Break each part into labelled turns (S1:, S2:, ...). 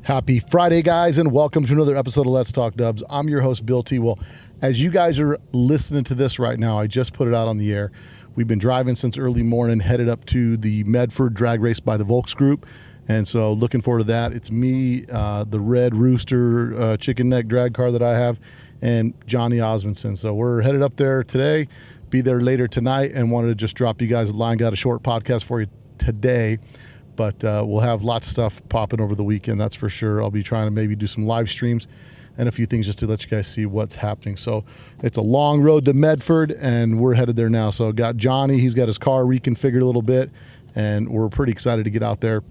S1: Happy Friday, guys, and welcome to another episode of Let's Talk Dubs. I'm your host, Bill T. Well, as you guys are listening to this right now, I just put it out on the air. We've been driving since early morning, headed up to the Medford drag race by the Volks Group, and so looking forward to that. It's me, the Red Rooster chicken neck drag car that I have, and Johnny Osmondson. So we're headed up there today, be there later tonight, and wanted to just drop you guys a line. Got a short podcast for you today. But we'll have lots of stuff popping over the weekend, that's for sure. I'll be trying to maybe do some live streams and a few things just to let you guys see what's happening. So it's a long road to Medford, and we're headed there now. So got Johnny, he's got his car reconfigured a little bit, and we're pretty excited to get out there,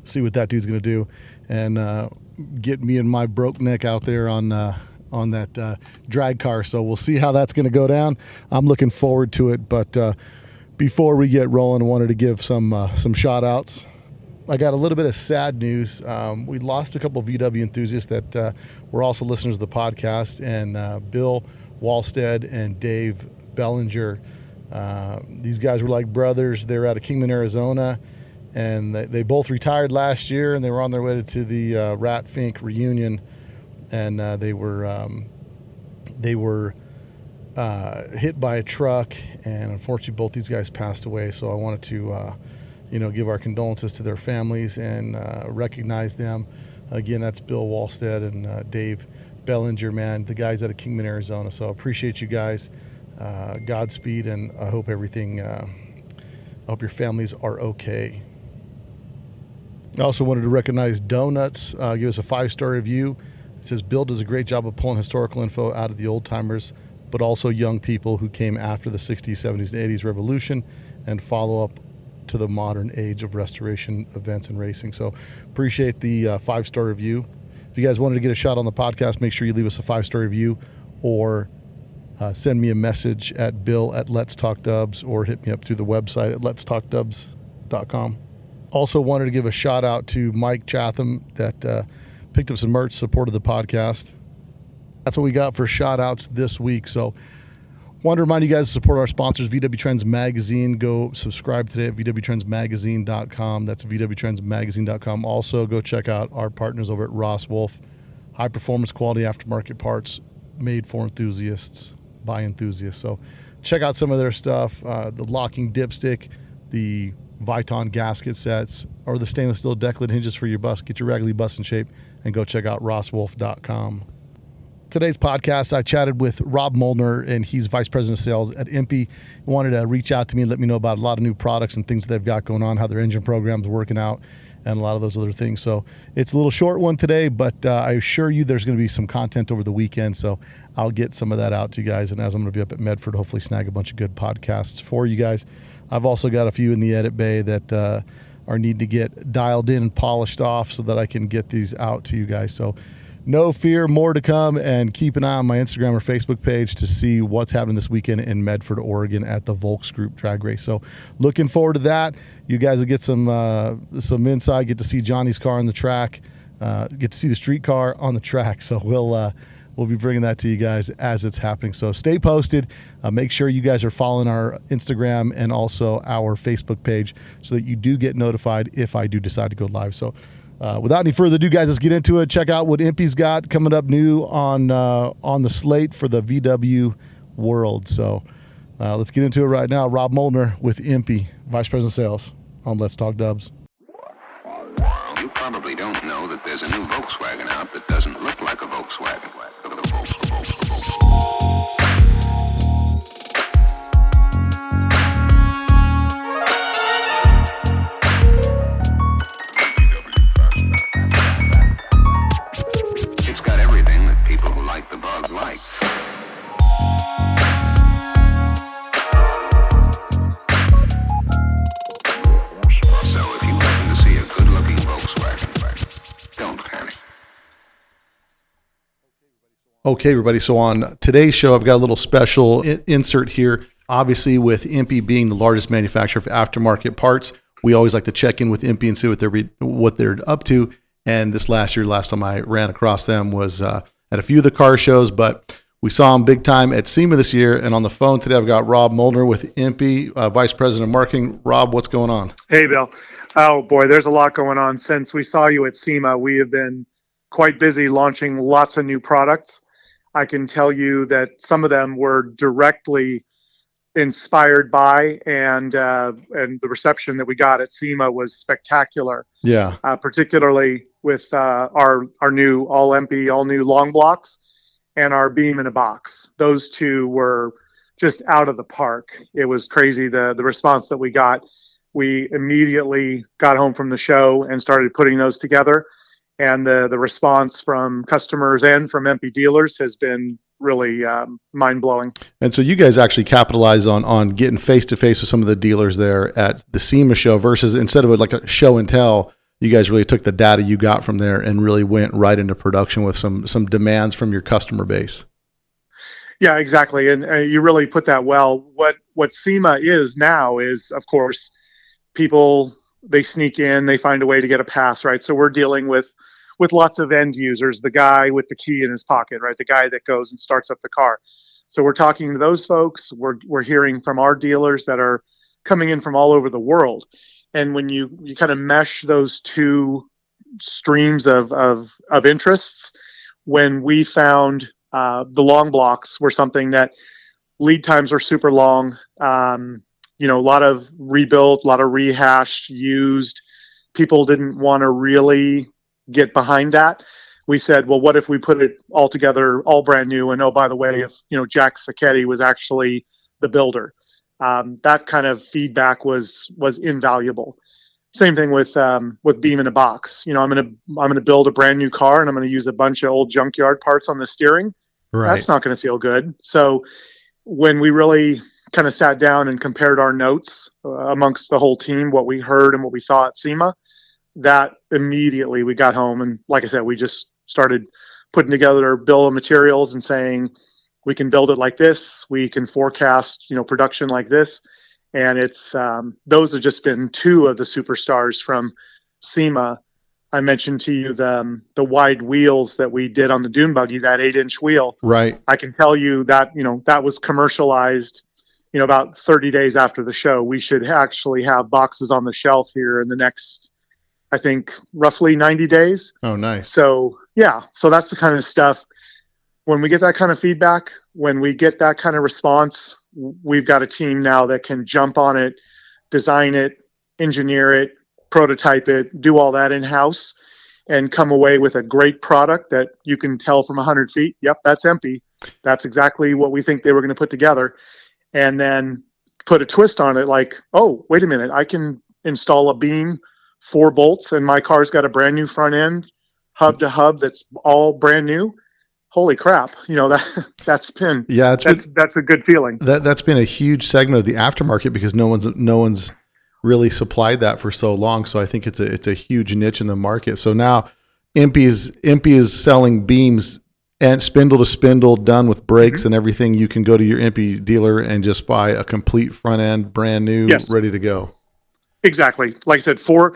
S1: see what that dude's going to do, and get me and my broke neck out there on that drag car. So we'll see how that's going to go down. I'm looking forward to it, but before we get rolling, I wanted to give some shout outs. I got a little bit of sad news. We lost a couple of VW enthusiasts that were also listeners of the podcast, and Bill Wallstead and Dave Bellinger. These guys were like brothers. They were out of Kingman, Arizona, and they both retired last year, and they were on their way to the Rat Fink reunion, and they were hit by a truck, and unfortunately both these guys passed away. So I wanted to give our condolences to their families and recognize them. Again, that's Bill Wallstead and Dave Bellinger, man, the guys out of Kingman, Arizona. So I appreciate you guys. Godspeed, and I hope I hope your families are okay. I also wanted to recognize Donuts. Give us a 5-star review. It says, Bill does a great job of pulling historical info out of the old timers, but also young people who came after the 60s, 70s, and 80s revolution and follow up to the modern age of restoration events and racing. So appreciate the 5-star review. If you guys wanted to get a shot on the podcast, make sure you leave us a 5-star review, or send me a message at bill@letstalkdubs, or hit me up through the website at letstalkdubs.com. Also wanted to give a shout out to Mike Chatham that picked up some merch, supported the podcast. That's what we got for shout outs this week. So want to remind you guys to support our sponsors, VW Trends Magazine. Go subscribe today at vwtrendsmagazine.com. That's vwtrendsmagazine.com. Also, go check out our partners over at Ross Wolf. High performance quality aftermarket parts made for enthusiasts by enthusiasts. So check out some of their stuff. The locking dipstick, the Viton gasket sets, or the stainless steel deck lid hinges for your bus. Get your Raggedy bus in shape, and go check out rosswolf.com. Today's podcast, I chatted with Rob Bolmer, and he's Vice President of Sales at Empy. He wanted to reach out to me and let me know about a lot of new products and things they've got going on, how their engine program's working out, and a lot of those other things. So it's a little short one today, but I assure you there's going to be some content over the weekend, so I'll get some of that out to you guys. And as I'm going to be up at Medford, hopefully snag a bunch of good podcasts for you guys. I've also got a few in the edit bay that are need to get dialed in and polished off so that I can get these out to you guys. So no fear, more to come, and keep an eye on my Instagram or Facebook page to see what's happening this weekend in Medford, Oregon at the Volks Group drag race. So looking forward to that. You guys will get some insight, get to see Johnny's car on the track, get to see the street car on the track. So we'll be bringing that to you guys as it's happening. So stay posted. Make sure you guys are following our Instagram and also our Facebook page so that you do get notified if I do decide to go live. So without any further ado, guys, let's get into it. Check out what Empy's got coming up new on the slate for the VW world. So let's get into it right now. Rob Bolmer with Empy, Vice President of Sales on Let's Talk Dubs.
S2: You probably don't know that there's a new Volkswagen out that doesn't look like a Volkswagen. It's got everything that people who like the bug like. So if you happen to see a good-looking Volkswagen, don't panic.
S1: Okay, everybody. So on today's show, I've got a little special insert here. Obviously, with Empy being the largest manufacturer of aftermarket parts, we always like to check in with Empy and see what they're up to. And this last time I ran across them was at a few of the car shows, but we saw them big time at Sema this year. And on the phone today, I've got Rob Bolmer with Empy, Vice President of Marketing. Rob, what's going on?
S3: Hey, Bill. Oh boy, there's a lot going on. Since we saw you at Sema, we have been quite busy launching lots of new products. I can tell you that some of them were directly inspired by, and the reception that we got at Sema was spectacular.
S1: Yeah.
S3: Particularly with our new all Empy, all new long blocks, and our beam in a box. Those two were just out of the park. It was crazy the response that we got. We immediately got home from the show and started putting those together. And the response from customers and from Empy dealers has been really mind blowing.
S1: And so you guys actually capitalize on getting face to face with some of the dealers there at the SEMA show versus instead of like a show and tell, you guys really took the data you got from there and really went right into production with some demands from your customer base.
S3: Yeah, exactly. And you really put that well. What SEMA is now is, of course, people, they sneak in, they find a way to get a pass, right? So we're dealing with lots of end users, the guy with the key in his pocket, right? The guy that goes and starts up the car. So we're talking to those folks. We're hearing from our dealers that are coming in from all over the world. And when you kind of mesh those two streams of interests, when we found the long blocks were something that lead times are super long, a lot of rebuilt, a lot of rehashed, used. People didn't want to really get behind that. We said, well, what if we put it all together, all brand new? And oh, by the way, if Jack Sacchetti was actually the builder, that kind of feedback was invaluable. Same thing with beam in a box. I'm gonna build a brand new car and I'm gonna use a bunch of old junkyard parts on the steering.
S1: Right.
S3: That's not going to feel good. So when we really kind of sat down and compared our notes amongst the whole team, what we heard and what we saw at SEMA, that immediately we got home. And like I said, we just started putting together a bill of materials and saying, we can build it like this. We can forecast, production like this. And it's, those have just been two of the superstars from SEMA. I mentioned to you the wide wheels that we did on the dune buggy, that 8-inch wheel.
S1: Right.
S3: I can tell you that, that was commercialized, about 30 days after the show. We should actually have boxes on the shelf here in the next, I think, roughly 90 days.
S1: Oh, nice.
S3: So, yeah. So that's the kind of stuff. When we get that kind of feedback, when we get that kind of response, we've got a team now that can jump on it, design it, engineer it, prototype it, do all that in-house, and come away with a great product that you can tell from 100 feet, yep, that's Empy. That's exactly what we think they were going to put together. And then put a twist on it like, oh, wait a minute, I can install a beam, 4 bolts, and my car's got a brand new front end, hub to hub, that's all brand new. Holy crap. That's been, that's a good feeling.
S1: That's been a huge segment of the aftermarket because no one's really supplied that for so long. So I think it's a huge niche in the market. So now Empy is selling beams and spindle to spindle, done with brakes and everything. You can go to your Empy dealer and just buy a complete front end, brand new, ready to go.
S3: Exactly. Like I said, four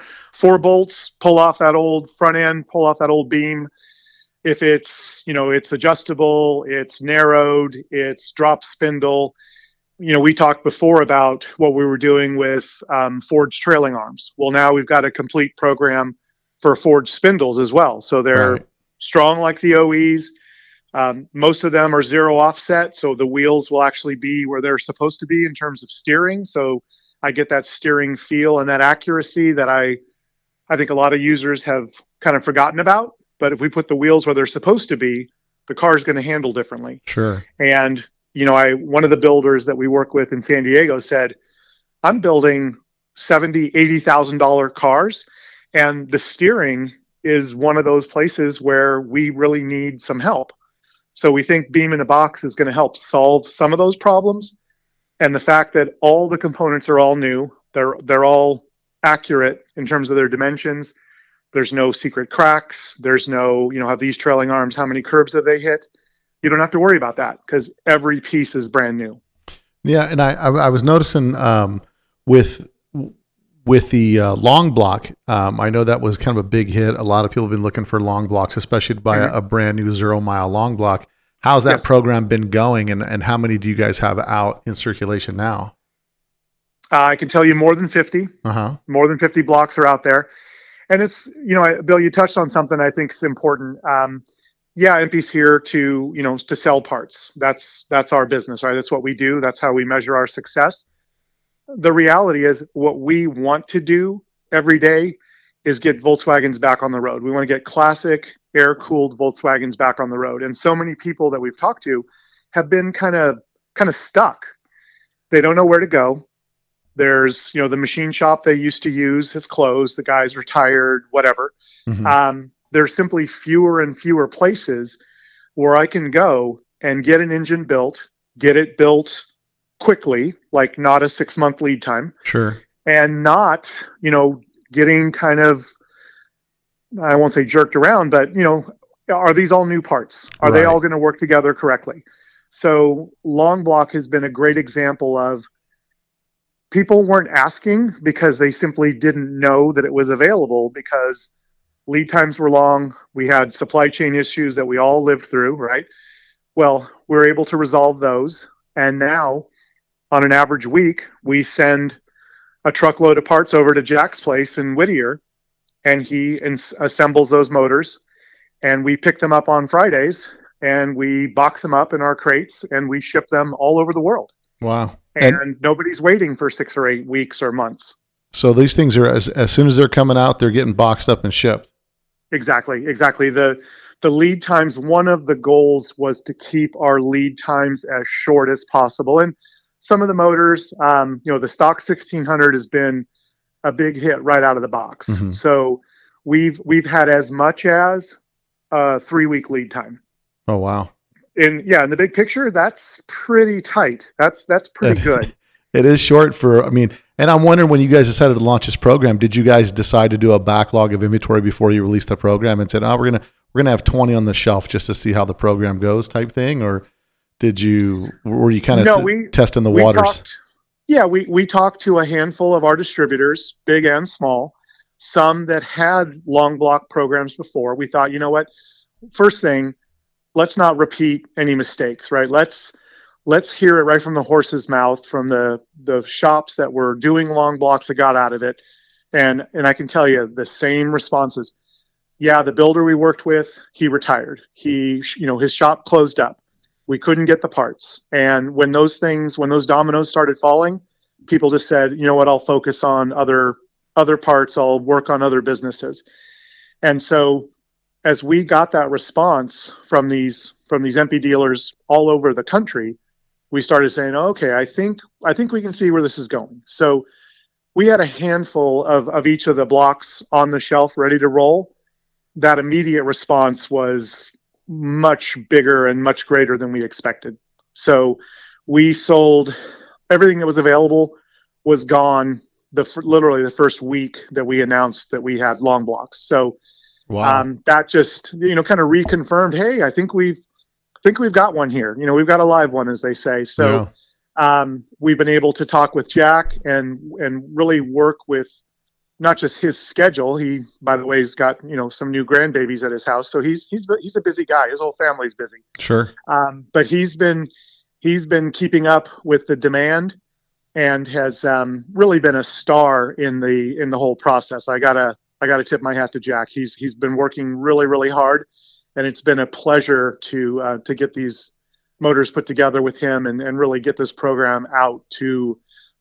S3: bolts, pull off that old front end, pull off that old beam. If it's, it's adjustable, it's narrowed, it's drop spindle. We talked before about what we were doing with forged trailing arms. Well, now we've got a complete program for forged spindles as well. So they're strong like the OEs. Most of them are 0 offset. So the wheels will actually be where they're supposed to be in terms of steering. So I get that steering feel and that accuracy that I think a lot of users have kind of forgotten about. But if we put the wheels where they're supposed to be, the car is going to handle differently.
S1: Sure.
S3: And, one of the builders that we work with in San Diego said, I'm building $70,000, $80,000 cars. And the steering is one of those places where we really need some help. So we think beam in a box is going to help solve some of those problems. And the fact that all the components are all new, they're all accurate in terms of their dimensions. There's no secret cracks. There's no, have these trailing arms, how many curbs have they hit? You don't have to worry about that because every piece is brand new.
S1: Yeah. And I was noticing with the long block, I know that was kind of a big hit. A lot of people have been looking for long blocks, especially to buy a brand new 0 mile long block. How's that program been going and how many do you guys have out in circulation now?
S3: I can tell you more than 50. More than 50 blocks are out there. And it's, Bill, you touched on something I think is important. Yeah, Empy's here to sell parts. That's our business, right? That's what we do. That's how we measure our success. The reality is what we want to do every day is get Volkswagens back on the road. We want to get classic air-cooled Volkswagens back on the road. And so many people that we've talked to have been kind of stuck. They don't know where to go. There's, the machine shop they used to use has closed. The guy's retired, whatever. There's simply fewer and fewer places where I can go and get an engine built, get it built quickly, like not a 6-month lead time.
S1: Sure.
S3: And not, getting kind of, I won't say jerked around, but, are these all new parts? Are they all going to work together correctly? So long block has been a great example of people weren't asking because they simply didn't know that it was available because lead times were long. We had supply chain issues that we all lived through, right? Well, we're able to resolve those. And now on an average week, we send a truckload of parts over to Jack's place in Whittier, and he assembles those motors, and we pick them up on Fridays, and we box them up in our crates, and we ship them all over the world.
S1: Wow.
S3: And nobody's waiting for 6 or 8 weeks or months.
S1: So these things are, as soon as they're coming out, they're getting boxed up and shipped. Exactly.
S3: The lead times, one of the goals was to keep our lead times as short as possible. And some of the motors, the stock 1600 has been a big hit right out of the box. So we've had as much as a 3-week lead time.
S1: Oh, wow.
S3: In the big picture, that's pretty tight. That's pretty good.
S1: It is short and I'm wondering, when you guys decided to launch this program, did you guys decide to do a backlog of inventory before you released the program and said, we're going to have 20 on the shelf just to see how the program goes type thing? Or were you kind of testing the waters?
S3: We talked to a handful of our distributors, big and small, some that had long block programs before. We thought, first thing, let's not repeat any mistakes, right? Let's hear it right from the horse's mouth, from the shops that were doing long blocks that got out of it. And I can tell you the same responses. Yeah, the builder we worked with, he retired. His shop closed up. We couldn't get the parts. And when those dominoes started falling, people just said, you know what, I'll focus on other parts. I'll work on other businesses. And so as we got that response from these Empy dealers all over the country, we started saying, okay, I think we can see where this is going. So we had a handful of each of the blocks on the shelf ready to roll. That immediate response was much bigger and much greater than we expected. So we sold everything that was available, was gone literally the first week that we announced that we had long blocks. So wow. That just, kind of reconfirmed, hey, I think we've got one here. We've got a live one, as they say. So we've been able to talk with Jack and really work with not just his schedule. He, by the way, has got, some new grandbabies at his house. So he's a busy guy. His whole family's busy.
S1: Sure.
S3: But he's been keeping up with the demand and has really been a star in the whole process. I gotta tip my hat to Jack. He's been working really, really hard, and it's been a pleasure to get these motors put together with him and really get this program out to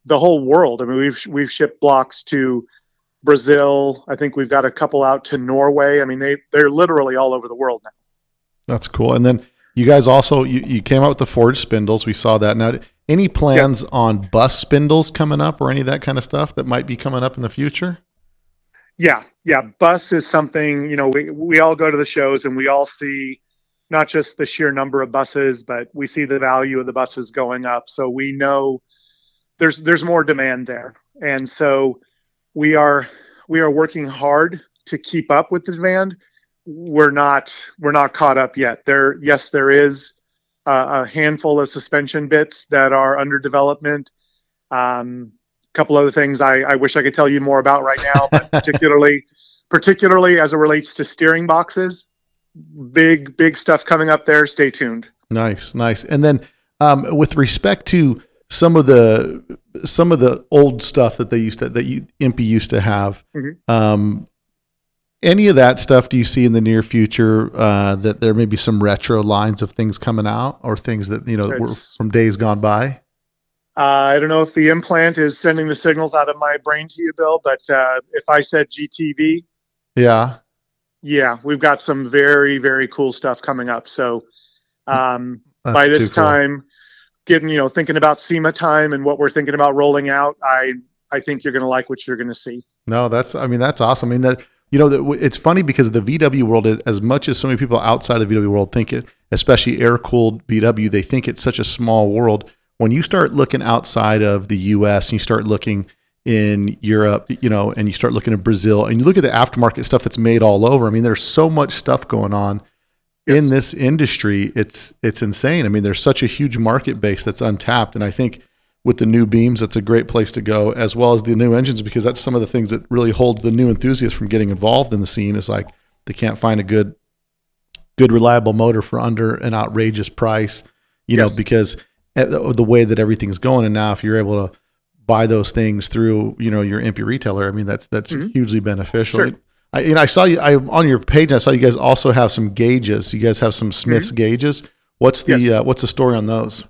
S3: the whole world. I mean, we've shipped blocks to Brazil. I think we've got a couple out to Norway. I mean, they're literally all over the world now. That's
S1: cool. And then you guys also, you came out with the forged spindles. We saw that. Now, any plans on bus spindles coming up or any of that kind of stuff that might be coming up in the future?
S3: Yeah. Bus is something, we all go to the shows and we all see not just the sheer number of buses, but we see the value of the buses going up. So we know there's more demand there. And so we are working hard to keep up with the demand. We're not caught up yet. There is a handful of suspension bits that are under development. Couple other things I wish I could tell you more about right now, but particularly as it relates to steering boxes, big stuff coming up there. Stay tuned.
S1: Nice. And then with respect to some of the some of the old stuff that Empy used to have.
S3: Mhm.
S1: Any of that stuff do you see in the near future that there may be some retro lines of things coming out, or things that were from days gone by?
S3: I don't know if the implant is sending the signals out of my brain to you, Bill, but if I said GTV,
S1: Yeah,
S3: we've got some very, very cool stuff coming up. So by
S1: that's too
S3: this
S1: cool.
S3: time, thinking about SEMA time and what we're thinking about rolling out, I think you're going to like what you're going to see.
S1: No, that's awesome. I mean, it's funny because the VW world, as much as so many people outside of the VW world think it, especially air-cooled VW, they think it's such a small world. When you start looking outside of the US and you start looking in Europe, and you start looking at Brazil and you look at the aftermarket stuff that's made all over, I mean, there's so much stuff going on in this industry. It's insane. I mean, there's such a huge market base that's untapped. And I think with the new beams, that's a great place to go, as well as the new engines, because that's some of the things that really hold the new enthusiasts from getting involved in the scene. Is like they can't find a good reliable motor for under an outrageous price, because of the way that everything's going. And now if you're able to buy those things through, your Empy retailer, I mean, that's hugely beneficial.
S3: Sure.
S1: I saw you on your page. I saw you guys also have some gauges. You guys have some Smith's gauges. What's the story on those?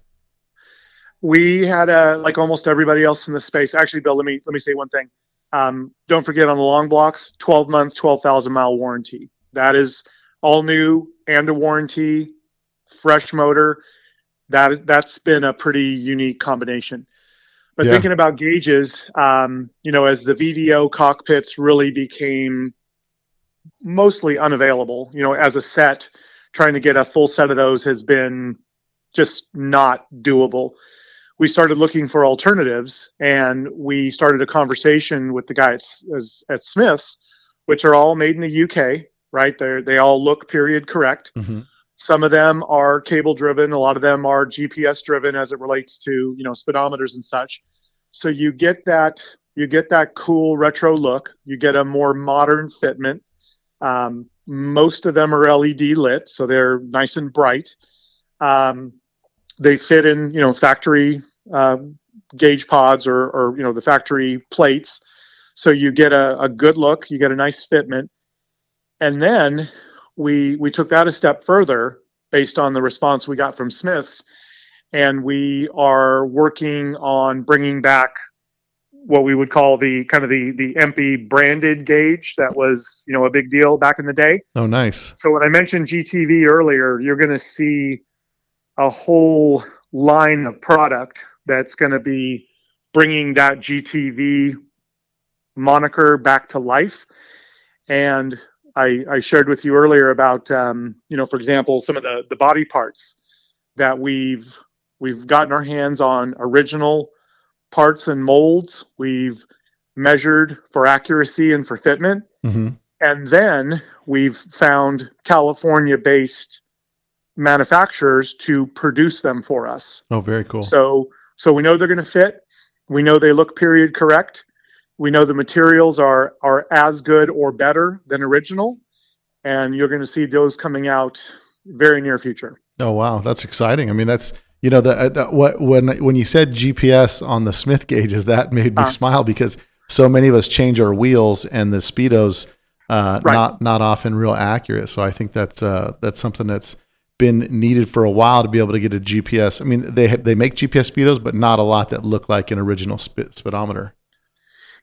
S3: We had like almost everybody else in the space. Actually, Bill, let me say one thing. Don't forget, on the long blocks, 12-month, 12,000-mile warranty. That is all new and a warranty, fresh motor. That's been a pretty unique combination. But thinking about gauges, as the VDO cockpits really became mostly unavailable, as a set, trying to get a full set of those has been just not doable. We started looking for alternatives, and we started a conversation with the guy at Smith's, which are all made in the UK, right? They all look period correct. Mm-hmm. Some of them are cable driven. A lot of them are GPS driven as it relates to, speedometers and such. So you get that cool retro look. You get a more modern fitment. Most of them are LED lit, so they're nice and bright. They fit in, factory gauge pods or the factory plates. So you get a good look. You get a nice fitment. And then we took that a step further based on the response we got from Smith's, and we are working on bringing back what we would call the Empy branded gauge that was, a big deal back in the day.
S1: Oh, nice.
S3: So when I mentioned GTV earlier, you're going to see a whole line of product that's going to be bringing that GTV moniker back to life. And I shared with you earlier about, for example, some of the body parts that we've gotten our hands on, original parts and molds. We've measured for accuracy and for fitment. Mm-hmm. And then we've found California-based manufacturers to produce them for us.
S1: Oh, very cool.
S3: So we know they're going to fit. We know they look period correct. We know the materials are as good or better than original, and you're going to see those coming out very near future.
S1: Oh, wow. That's exciting. I mean, that's, when you said GPS on the Smith gauges, that made me smile, because so many of us change our wheels and the speedos, not often real accurate. So I think that's something that's been needed for a while, to be able to get a GPS. I mean, they make GPS speedos, but not a lot that look like an original speedometer.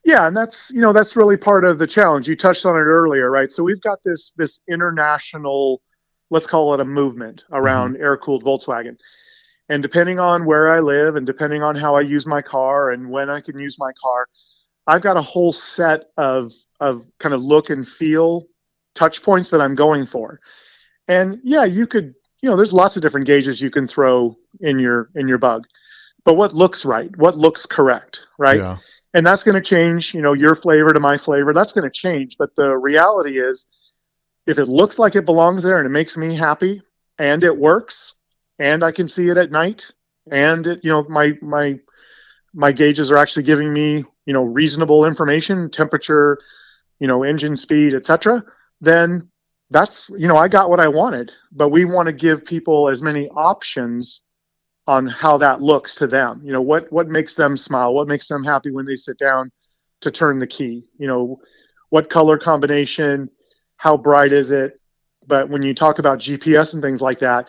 S3: Yeah, and that's really part of the challenge. You touched on it earlier, right? So we've got this international, let's call it a movement around air-cooled Volkswagen. And depending on where I live and depending on how I use my car and when I can use my car, I've got a whole set of kind of look and feel touch points that I'm going for. And yeah, you could, there's lots of different gauges you can throw in your bug. But what looks right? What looks correct, right? Yeah. And that's going to change, your flavor to my flavor. That's going to change. But the reality is, if it looks like it belongs there and it makes me happy and it works and I can see it at night and it, my gauges are actually giving me, reasonable information, temperature, engine speed, etc., then that's, I got what I wanted. But we want to give people as many options on how that looks to them. What makes them smile, what makes them happy when they sit down to turn the key, what color combination, how bright is it. But when you talk about GPS and things like that,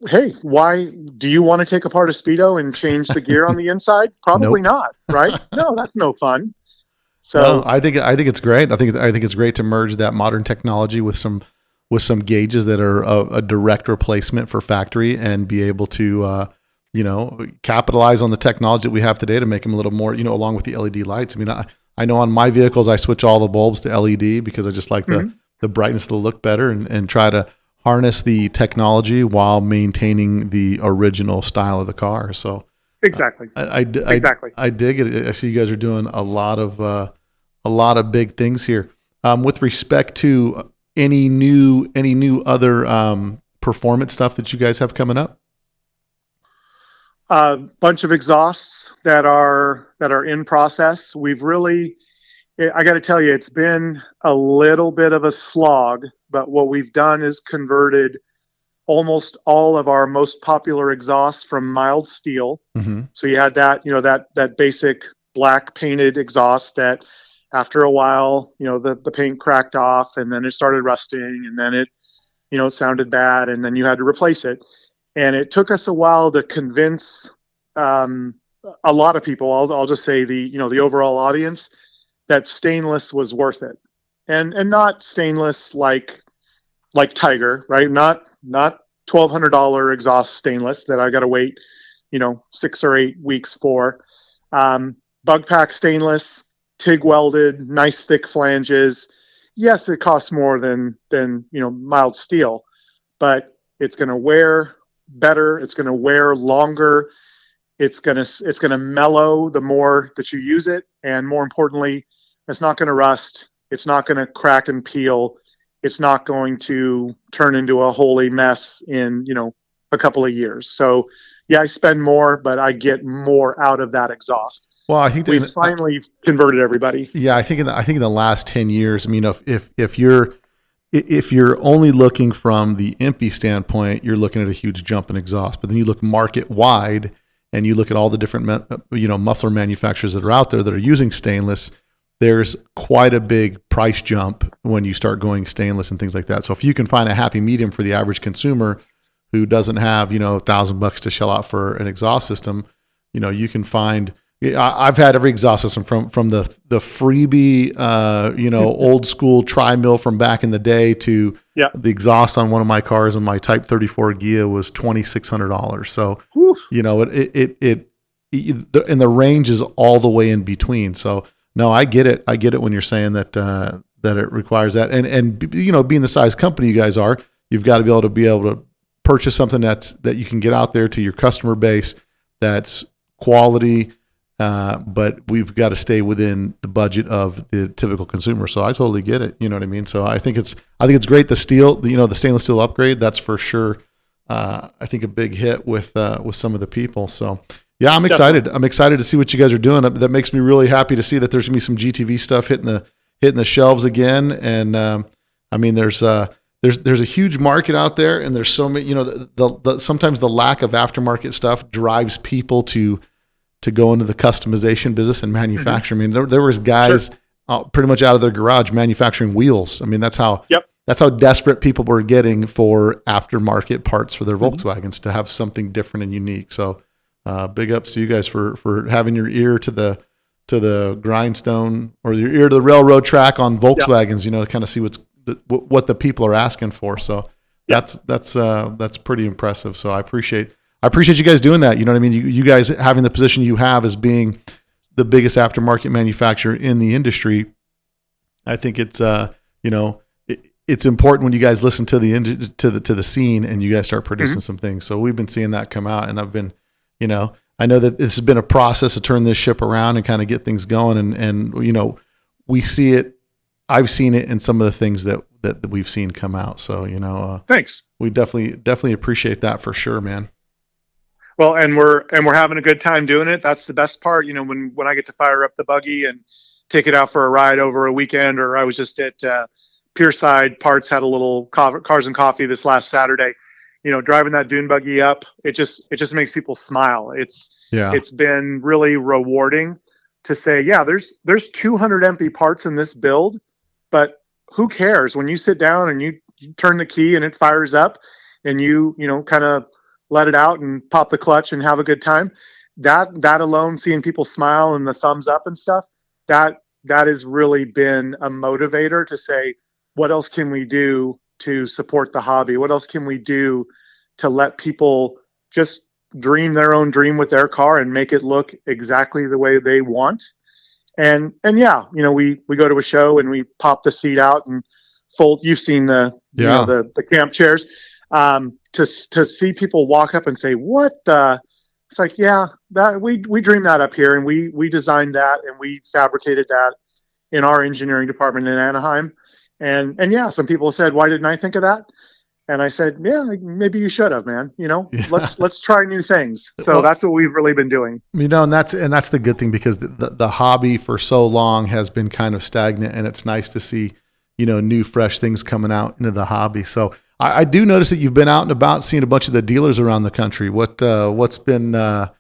S3: hey, why do you want to take apart a Speedo and change the gear on the inside? Probably
S1: Nope.
S3: not, right? No, that's no fun.
S1: No,
S3: So
S1: I think it's great. I think it's great to merge that modern technology with some gauges that are a direct replacement for factory, and be able to capitalize on the technology that we have today to make them a little more, along with the LED lights. I mean, I know on my vehicles I switch all the bulbs to LED because I just like the brightness to look better, and try to harness the technology while maintaining the original style of the car. So
S3: exactly. Exactly.
S1: I dig it. I see you guys are doing a lot of big things here. With respect to any new other performance stuff that you guys have coming up?
S3: A bunch of exhausts that are in process. I got to tell you, it's been a little bit of a slog, but what we've done is converted almost all of our most popular exhausts from mild steel.
S1: Mm-hmm.
S3: So you had that basic black painted exhaust that after a while, the paint cracked off, and then it started rusting, and then it sounded bad, and then you had to replace it. And it took us a while to convince a lot of people, I'll just say the overall audience, that stainless was worth it. And not stainless like Tiger, right? Not $1,200 exhaust stainless that I got to wait, 6 or 8 weeks for. Bug pack stainless, TIG welded, nice thick flanges. Yes, it costs more than mild steel, but it's going to wear better. It's going to wear longer. It's going to mellow the more that you use it, and more importantly, it's not going to rust. It's not going to crack and peel. It's not going to turn into a holy mess in a couple of years. So yeah, I spend more, but I get more out of that exhaust.
S1: Well, I think
S3: we've finally converted everybody.
S1: Yeah, I think in the last 10 years, I mean, if you're only looking from the Empy standpoint, you're looking at a huge jump in exhaust. But then you look market wide, and you look at all the different muffler manufacturers that are out there that are using stainless. There's quite a big price jump when you start going stainless and things like that. So if you can find a happy medium for the average consumer who doesn't have $1,000 to shell out for an exhaust system, you can find. I've had every exhaust system from the freebie, old school tri-mill from back in the day to the exhaust on one of my cars on my Type 34 Ghia was $2,600. So, and the range is all the way in between. So no, I get it. I get it when you're saying that it requires that. And being the size company you guys are, you've got to be able to purchase something that you can get out there to your customer base that's quality. But we've got to stay within the budget of the typical consumer. So I totally get it. You know what I mean? So I think it's great. The steel, the stainless steel upgrade, that's for sure. I think a big hit with some of the people. So yeah, I'm excited. Definitely. I'm excited to see what you guys are doing. That makes me really happy to see that there's gonna be some GTV stuff hitting the shelves again. And I mean, there's a huge market out there, and there's so many. Sometimes the lack of aftermarket stuff drives people to go into the customization business and manufacture. Mm-hmm. I mean, there was guys pretty much out of their garage manufacturing wheels. I mean, that's how desperate people were getting for aftermarket parts for their Volkswagens to have something different and unique. So big ups to you guys for having your ear to the grindstone, or your ear to the railroad track on Volkswagens, to kind of see what the people are asking for. So that's pretty impressive. So I appreciate you guys doing that. You know what I mean? You guys having the position you have as being the biggest aftermarket manufacturer in the industry. I think it's it's important when you guys listen to the scene and you guys start producing some things. So we've been seeing that come out, and I've been, I know that this has been a process to turn this ship around and kind of get things going. And we see it. I've seen it in some of the things that we've seen come out. So,
S3: thanks.
S1: We definitely appreciate that for sure, man.
S3: Well, and we're having a good time doing it. That's the best part. When I get to fire up the buggy and take it out for a ride over a weekend, or I was just at Pierside Parts, had a little Cars and Coffee this last Saturday. driving that dune buggy up, it just makes people smile.
S1: Yeah.
S3: It's been really rewarding to say, yeah, there's 200 empty parts in this build, but who cares when you sit down and you turn the key and it fires up and you kind of let it out and pop the clutch and have a good time. That alone, seeing people smile and the thumbs up and stuff, that has really been a motivator to say, what else can we do to support the hobby? What else can we do to let people just dream their own dream with their car and make it look exactly the way they want? And yeah, we go to a show and we pop the seat out and fold. You've seen the camp chairs. To see people walk up and say, what the, it's like, yeah, that we dreamed that up here, and we designed that and we fabricated that in our engineering department in Anaheim. And yeah, some people said, why didn't I think of that? And I said, yeah, maybe you should have, man. Let's try new things. So that's what we've really been doing.
S1: And that's the good thing, because the hobby for so long has been kind of stagnant, and it's nice to see, new, fresh things coming out into the hobby. So I do notice that you've been out and about seeing a bunch of the dealers around the country. What's going on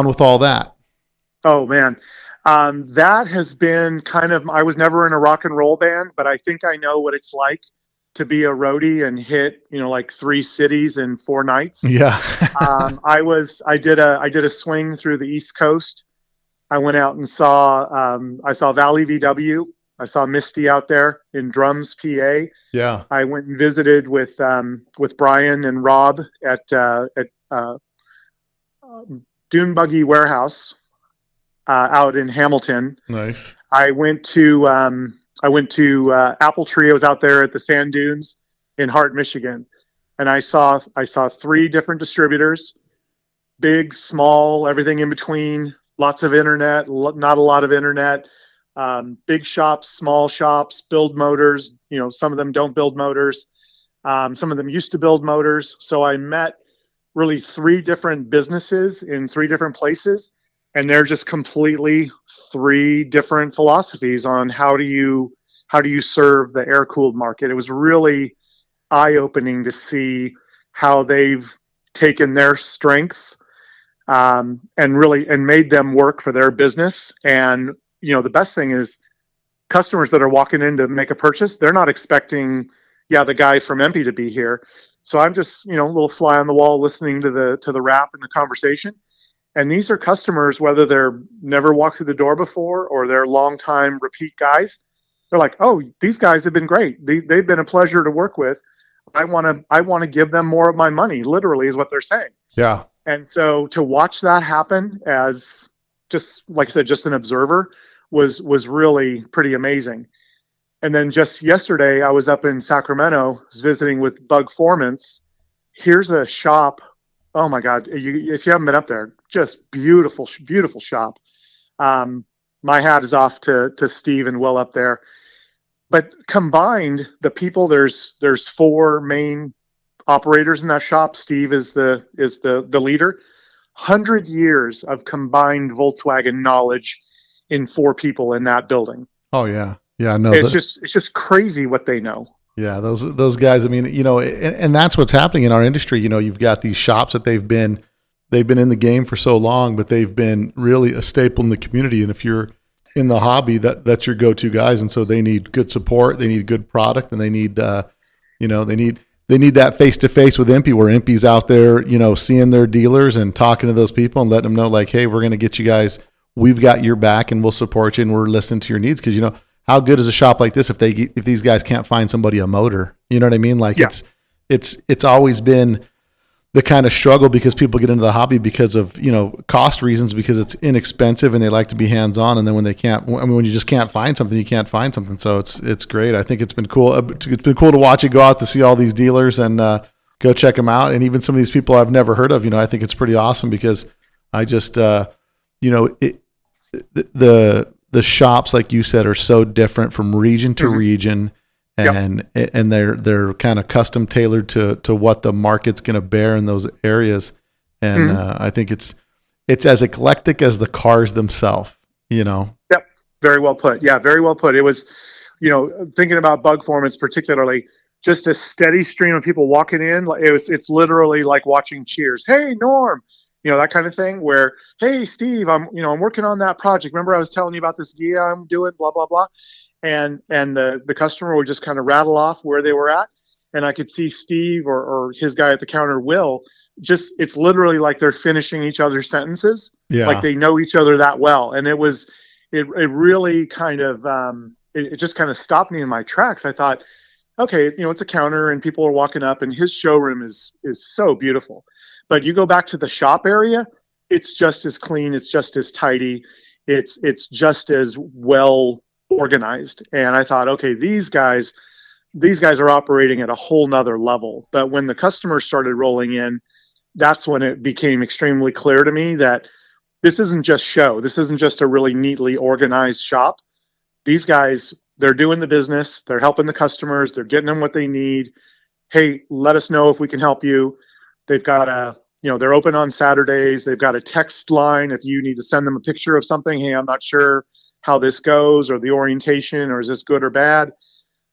S1: with all that?
S3: Oh man. That has been kind of, I was never in a rock and roll band, but I think I know what it's like to be a roadie and hit, like 3 cities in 4 nights.
S1: Yeah.
S3: I did a swing through the East Coast. I went out and I saw Valley VW. I saw Misty out there in Drums, PA.
S1: Yeah.
S3: I went and visited with Brian and Rob at Dune Buggy Warehouse out in Hamilton.
S1: Nice.
S3: I went to Apple Tree. I was out there at the sand dunes in Hart, Michigan, and I saw 3 different distributors, big, small, everything in between. Lots of internet, not a lot of internet. Big shops, small shops, build motors. Some of them don't build motors. Some of them used to build motors. So I met really 3 different businesses in 3 different places, and they're just completely 3 different philosophies on how do you serve the air-cooled market. It was really eye-opening to see how they've taken their strengths and made them work for their business. And the best thing is customers that are walking in to make a purchase, they're not expecting, the guy from Empy to be here. So I'm just, a little fly on the wall listening to the rap and the conversation. And these are customers, whether they're never walked through the door before or they're longtime repeat guys. They're like, oh, these guys have been great. They've been a pleasure to work with. I want to give them more of my money, literally, is what they're saying.
S1: Yeah.
S3: And so to watch that happen as just, like I said, just an observer was really pretty amazing. And then just yesterday, I was up in Sacramento, was visiting with Bug Formance. Here's a shop. Oh my God. If you haven't been up there, just beautiful, beautiful shop. My hat is off to Steve and Will up there. But combined, the people, there's 4 main operators in that shop. Steve is the leader. 100 years of combined Volkswagen knowledge in 4 people in that building.
S1: Oh yeah. Yeah. No,
S3: it's just crazy what they know.
S1: Yeah. Those guys, I mean, and that's what's happening in our industry. You've got these shops that they've been in the game for so long, but they've been really a staple in the community. And if you're in the hobby, that's your go-to guys. And so they need good support. They need good product, and they need, they need that face-to-face with Empy, where Empy's out there, seeing their dealers and talking to those people and letting them know, like, hey, we're going to get you guys, we've got your back and we'll support you and we're listening to your needs. Cause how good is a shop like this if these guys can't find somebody a motor? You know what I mean? Like it's always been the kind of struggle, because people get into the hobby because of, cost reasons, because it's inexpensive and they like to be hands-on. And then when you just can't find something, you can't find something. So it's great. I think it's been cool. It's been cool to watch you go out to see all these dealers and go check them out. And even some of these people I've never heard of, I think it's pretty awesome, because I just, the shops, like you said, are so different from region to region. And they're kind of custom tailored to what the market's going to bear in those areas. And I think it's as eclectic as the cars themselves, Yep.
S3: Very well put. Yeah, very well put. It was, thinking about Bug Formance particularly, just a steady stream of people walking in. Like it's literally like watching Cheers. Hey, Norm, that kind of thing. Where, hey, Steve, I'm working on that project. Remember I was telling you about this gear I'm doing, blah blah blah. And the customer would just kind of rattle off where they were at, and I could see Steve or his guy at the counter, Will. Just it's literally like they're finishing each other's sentences.
S1: Yeah.
S3: Like they know each other that well, and it really kind of it just kind of stopped me in my tracks. I thought, okay, it's a counter and people are walking up, and his showroom is so beautiful. But you go back to the shop area, it's just as clean, it's just as tidy, it's just as well organized. And I thought, okay, these guys are operating at a whole nother level. But when the customers started rolling in, that's when it became extremely clear to me that this isn't just show. This isn't just a really neatly organized shop. These guys, they're doing the business. They're helping the customers. They're getting them what they need. Hey, let us know if we can help you. They've got they're open on Saturdays. They've got a text line if you need to send them a picture of something. Hey, I'm not sure how this goes, or the orientation, or is this good or bad?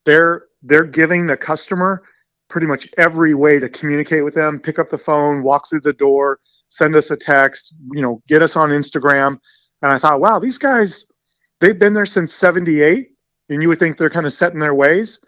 S3: They're giving the customer pretty much every way to communicate with them. Pick up the phone, walk through the door, send us a text, get us on Instagram. And I thought, wow, these guys, they've been there since '78, and you would think they're kind of set in their ways.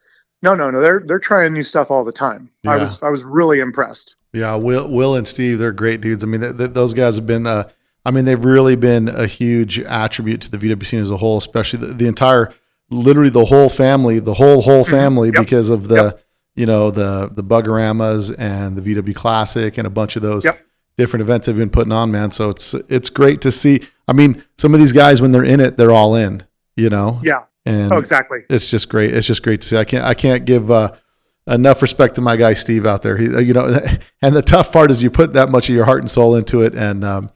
S3: No, they're trying new stuff all the time. Yeah. I was really impressed.
S1: Yeah, Will and Steve, they're great dudes. I mean, those guys have been. They've really been a huge attribute to the VW scene as a whole, especially the entire, literally the whole family, the whole family, mm-hmm. Because of the the Bugaramas and the VW Classic and a bunch of those different events they've been putting on, man. So it's great to see. I mean, some of these guys, when they're in it, they're all in. Yeah. And
S3: exactly.
S1: It's just great. It's just great to see. I can't give enough respect to my guy Steve out there. He, and the tough part is you put that much of your heart and soul into it, and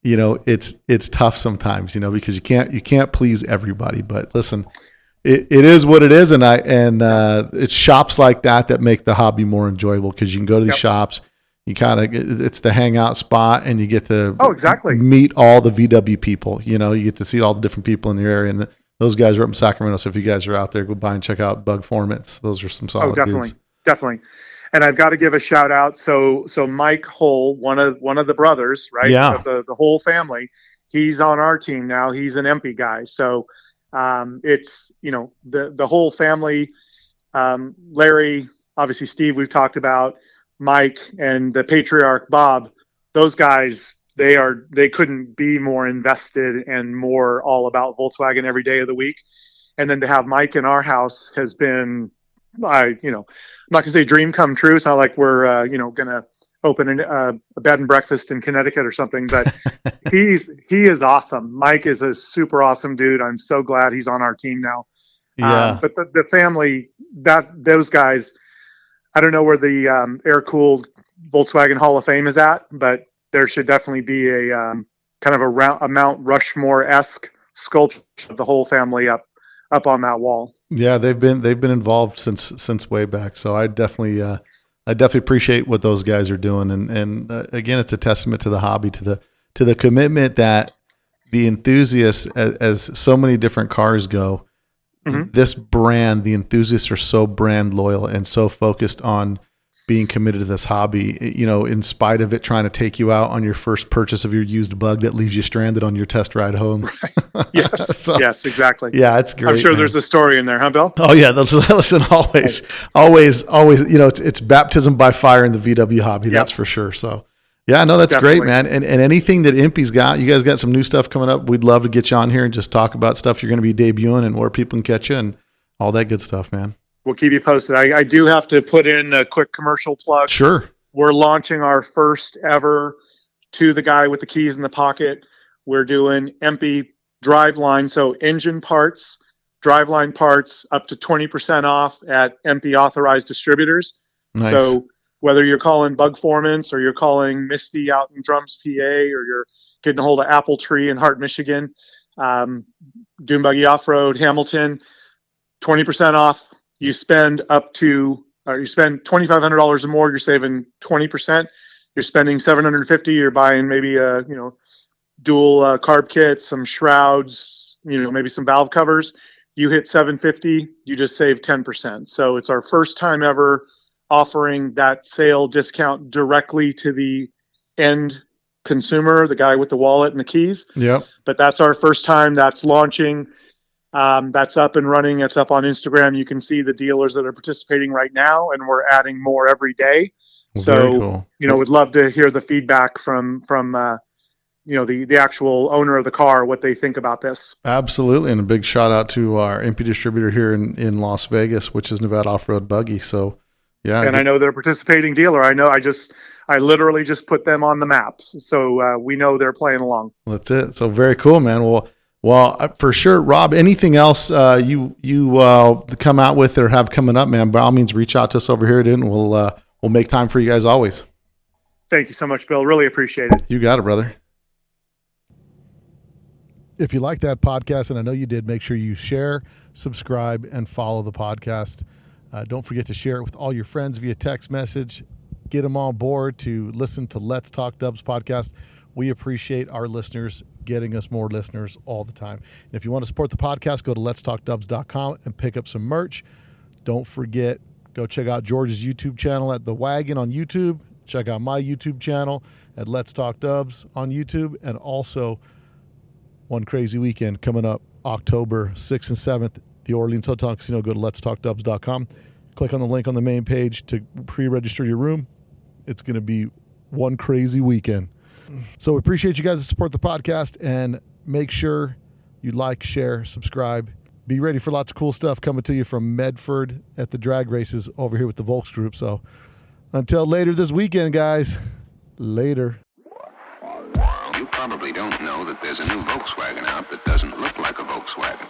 S1: it's tough sometimes, because you can't please everybody. But listen, it is what it is, and it's shops like that make the hobby more enjoyable, because you can go to these shops. You it's the hangout spot, and you get to meet all the VW people. You get to see all the different people in your area, and those guys are up in Sacramento. So if you guys are out there, go by and check out Bug Formats. Those are some solid dudes.
S3: Definitely. And I've got to give a shout out. So Mike Hull, one of the brothers, right?
S1: Yeah.
S3: Of the whole family, he's on our team now. He's an Empy guy. So it's the whole family. Larry, obviously Steve, we've talked about, Mike, and the patriarch Bob. Those guys, they couldn't be more invested and more all about Volkswagen every day of the week. And then to have Mike in our house has been, I'm not gonna say dream come true. It's not like we're gonna open a bed and breakfast in Connecticut or something, but he is awesome. Mike is a super awesome dude. I'm so glad he's on our team now.
S1: Yeah.
S3: But the family, those guys, I don't know where the air-cooled Volkswagen Hall of Fame is at, but there should definitely be a kind of a Mount Rushmore-esque sculpture of the whole family up on that wall.
S1: Yeah, they've been involved since way back. So I definitely appreciate what those guys are doing, and again, it's a testament to the hobby, to the commitment that the enthusiasts, as so many different cars go. Mm-hmm. This brand, the enthusiasts are so brand loyal and so focused on being committed to this hobby, in spite of it trying to take you out on your first purchase of your used Bug that leaves you stranded on your test ride home.
S3: Right. Yes. Yes, exactly.
S1: Yeah, it's great.
S3: I'm sure there's a story in there, huh, Bill?
S1: Oh yeah. Listen, always, it's baptism by fire in the VW hobby. That's for sure. So yeah, no, that's definitely great, man. And anything that Empy's got, you guys got some new stuff coming up. We'd love to get you on here and just talk about stuff you're going to be debuting and where people can catch you and all that good stuff, man.
S3: We'll keep you posted. I do have to put in a quick commercial plug.
S1: Sure.
S3: We're launching our first ever To the Guy with the Keys in the Pocket. We're doing Empy driveline, so engine parts, driveline parts, up to 20% off at Empy authorized distributors.
S1: Nice.
S3: So whether you're calling Bug Formants, or you're calling Misty out in Drums, PA, or you're getting a hold of Apple Tree in Hart, Michigan, Dune Buggy Off-Road, Hamilton, 20% off. You spend $2,500 or more, you're saving 20%. You're spending $750. You're buying maybe a dual carb kit, some shrouds, maybe some valve covers. you hit 750, you just save 10%. So it's our first time ever offering that sale discount directly to the end consumer, the guy with the wallet and the keys.
S1: Yep.
S3: But that's our first time. That's launching. That's up and running. It's up on Instagram. You can see the dealers that are participating right now, and we're adding more every day.
S1: Very cool.
S3: Would love to hear the feedback from the actual owner of the car, what they think about this.
S1: Absolutely. And a big shout out to our Empy distributor here in Las Vegas, which is Nevada Off-Road Buggy. So yeah.
S3: And I know they're a participating dealer. I literally just put them on the maps. So we know they're playing along.
S1: That's it. So very cool, man. Well, for sure. Rob, anything else you come out with or have coming up, man, by all means, reach out to us over here, and we'll make time for you guys always.
S3: Thank you so much, Bill. Really appreciate it.
S1: You got it, brother. If you like that podcast, and I know you did, make sure you share, subscribe, and follow the podcast. Don't forget to share it with all your friends via text message. Get them on board to listen to Let's Talk Dubs podcast. We appreciate our listeners getting us more listeners all the time. And if you want to support the podcast, go to letstalkdubs.com and pick up some merch. Don't forget, go check out George's YouTube channel at The Wagon on YouTube. Check out my YouTube channel at Let's Talk Dubs on YouTube. And also, One Crazy Weekend coming up October 6th and 7th, the Orleans Hotel and Casino. Go to letstalkdubs.com. Click on the link on the main page to pre-register your room. It's going to be one crazy weekend. So we appreciate you guys to support the podcast, and make sure you like, share, subscribe. Be ready for lots of cool stuff coming to you from Medford at the drag races over here with the Volks group. So until later this weekend, guys, later.
S2: You probably don't know that there's a new Volkswagen out that doesn't look like a Volkswagen.